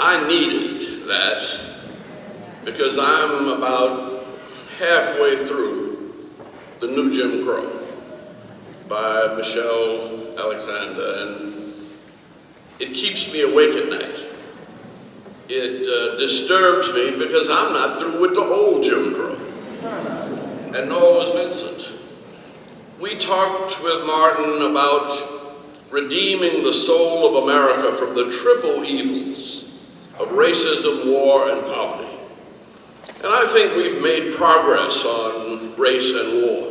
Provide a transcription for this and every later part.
I needed that because I'm about halfway through The New Jim Crow by Michelle Alexander, and it keeps me awake at night. It disturbs me because I'm not through with the old Jim Crow, and nor was Vincent. We talked with Martin about redeeming the soul of America from the triple evils of racism, war, and poverty. And I think we've made progress on race and war.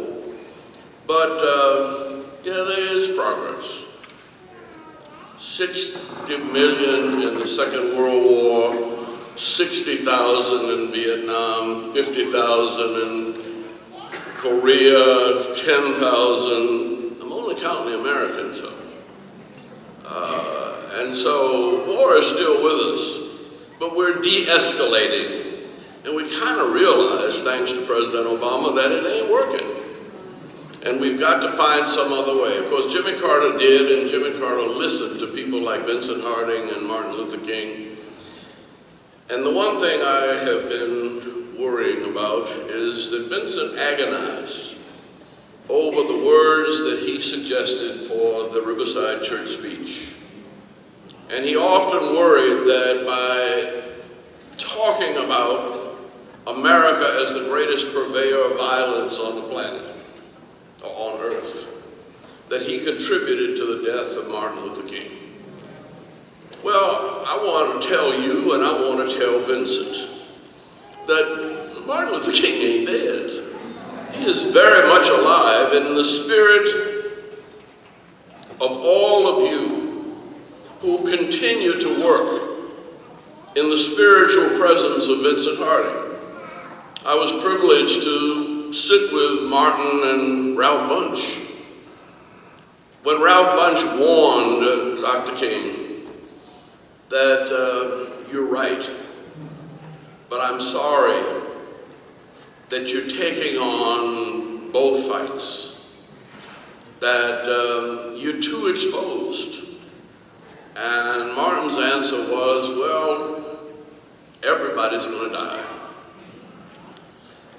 But yeah, there is progress. 60 million in the Second World War, 60,000 in Vietnam, 50,000 in Korea, 10,000. I'm only counting the Americans, though. And so war is still with us, but we're de-escalating. And we kind of realize, thanks to President Obama, that it ain't working. And we've got to find some other way. Of course, Jimmy Carter did, and Jimmy Carter listened to people like Vincent Harding and Martin Luther King. And the one thing I have been worrying about is that Vincent agonized over the words that he suggested for the Riverside Church speech. And he often worried that by talking about America as the greatest purveyor of violence on the planet, or on earth, that he contributed to the death of Martin Luther King. Well, I want to tell you, and I want to tell Vincent, that Martin Luther King ain't dead. He is very much alive in the spirit of all of you who continue to work in the spiritual presence of Vincent Harding. I was privileged to sit with Martin and Ralph Bunche. When Ralph Bunche warned Dr. King that you're right, but I'm sorry that you're taking on both fights, that you're too exposed. And Martin's answer was, well, everybody's going to die.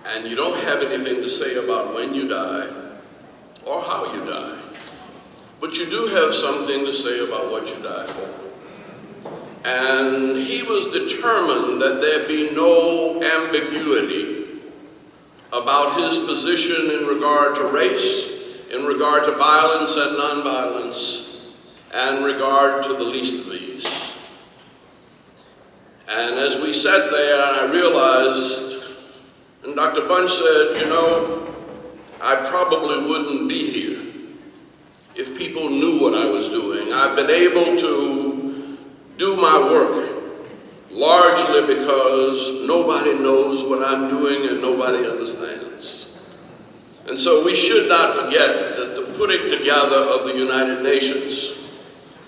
And you don't have anything to say about when you die or how you die. But you do have something to say about what you die for. And he was determined that there be no ambiguity about his position in regard to race, in regard to violence and nonviolence, and regard to the least of these. And as we sat there, I realized, and Dr. Bunche said, you know, I probably wouldn't be here if people knew what I was doing. I've been able to do my work largely because nobody knows what I'm doing and nobody understands. And so we should not forget that the putting together of the United Nations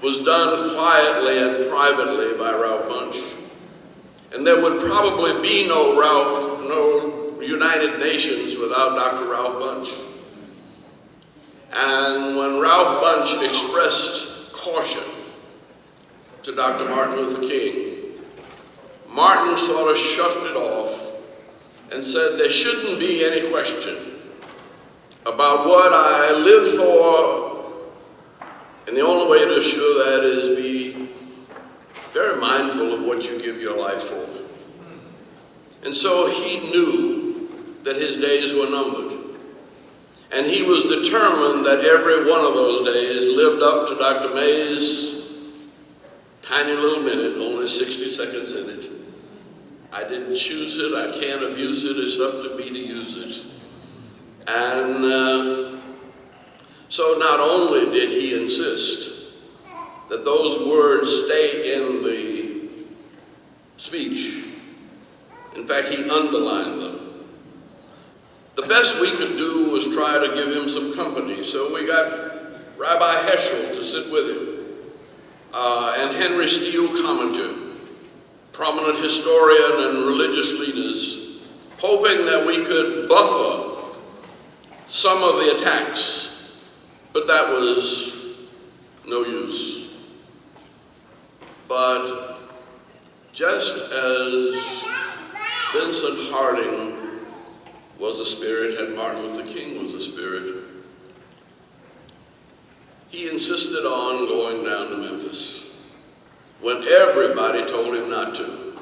was done quietly and privately by Ralph Bunche. And there would probably be no United Nations without Dr. Ralph Bunche. And when Ralph Bunche expressed caution to Dr. Martin Luther King, Martin sort of shoved it off and said there shouldn't be any question about what I live for, and the only way to assure that is be very mindful of what you give your life for. And so he knew that his days were numbered. And he was determined that every one of those days lived up to Dr. May's tiny little minute, only 60 seconds in it. I didn't choose it, I can't abuse it, it's up to me to use it. And so not only did he insist that those words stay in the speech, in fact, he underlined them. The best we could do was try to give him some company. So we got Rabbi Heschel to sit with him, and Henry Steele Commager, prominent historian and religious leaders, hoping that we could buffer some of the attacks, but that was no use. But Just as Vincent Harding was a spirit and Martin Luther King was a spirit, he insisted on going down to Memphis when everybody told him not to.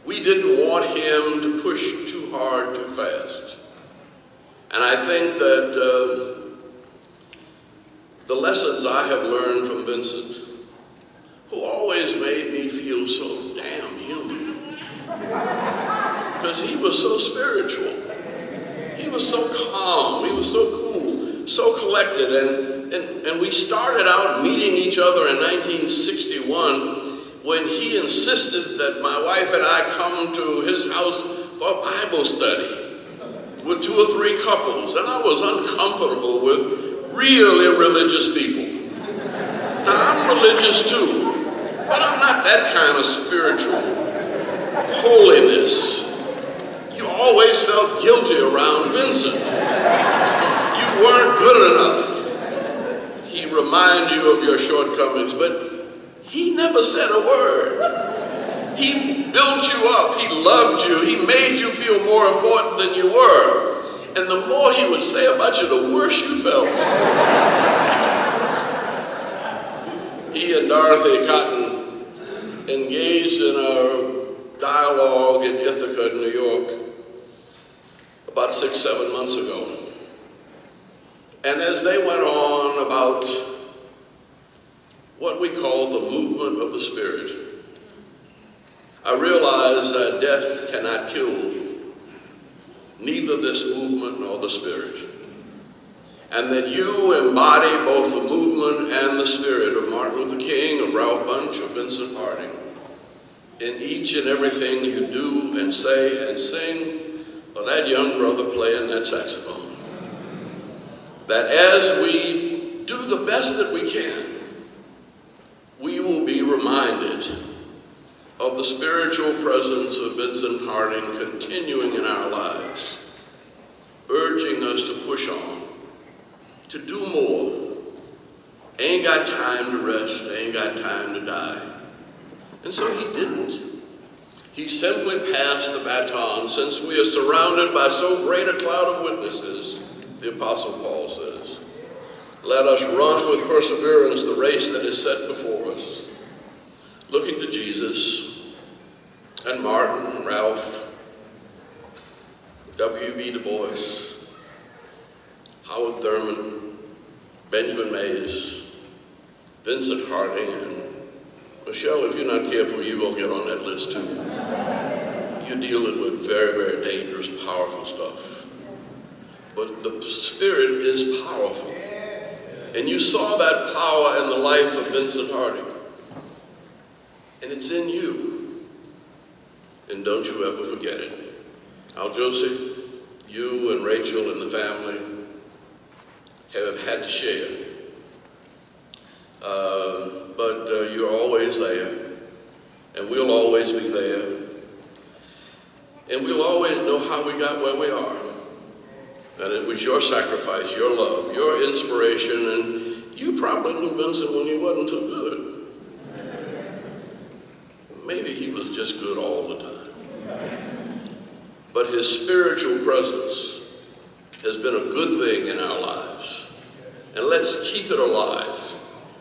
We didn't want him to push too hard, too fast. And I think that the lessons I have learned from Vincent, who always made me feel so damn human, because he was so spiritual. He was so calm, he was so cool, so collected, and we started out meeting each other in 1961 when he insisted that my wife and I come to his house for Bible study with 2 or 3 couples, and I was uncomfortable with really religious people. Now, I'm religious too, but I'm not that kind of spiritual holiness. You always felt guilty around Vincent. You weren't good enough. He reminded you of your shortcomings, but he never said a word. He built you up. He loved you. He made you feel more important than you were. And the more he would say about you, the worse you felt. He and Dorothy Cotton engaged in a dialogue in Ithaca, New York, about 6-7 months ago. And as they went on about what we call the movement of the Spirit, I realized that death cannot kill neither this movement nor the Spirit, and that you embody both the movement and the spirit of Martin Luther King, of Ralph Bunche, of Vincent Harding, in each and everything you do and say and sing, or that young brother playing that saxophone. That as we do the best that we can, we will be reminded of the spiritual presence of Vincent Harding continuing in our lives, urging us to push on, to do more. Ain't got time to rest, ain't got time to die. And so he didn't. He simply passed the baton, since we are surrounded by so great a cloud of witnesses, the Apostle Paul says. Let us run with perseverance the race that is set before us, looking to Jesus and Martin and Ralph, W.B. Du Bois, Howard Thurman, Benjamin Mays, Vincent Harding, and Michelle, if you're not careful, you're going to get on that list too. You're dealing with very, very dangerous, powerful stuff. But the Spirit is powerful. And you saw that power in the life of Vincent Harding. And it's in you. And don't you ever forget it. Al Josie, you and Rachel and the family have had to share. But you're always there. And we'll always be there. And we'll always know how we got where we are. And it was your sacrifice, your love, your inspiration, and you probably knew Vincent when he wasn't too good. Maybe he was just good all the time. But his spiritual presence has been a good thing in our lives. And let's keep it alive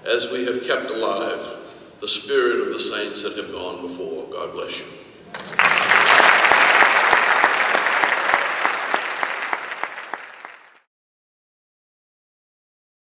as we have kept alive the spirit of the saints that have gone before. God bless you.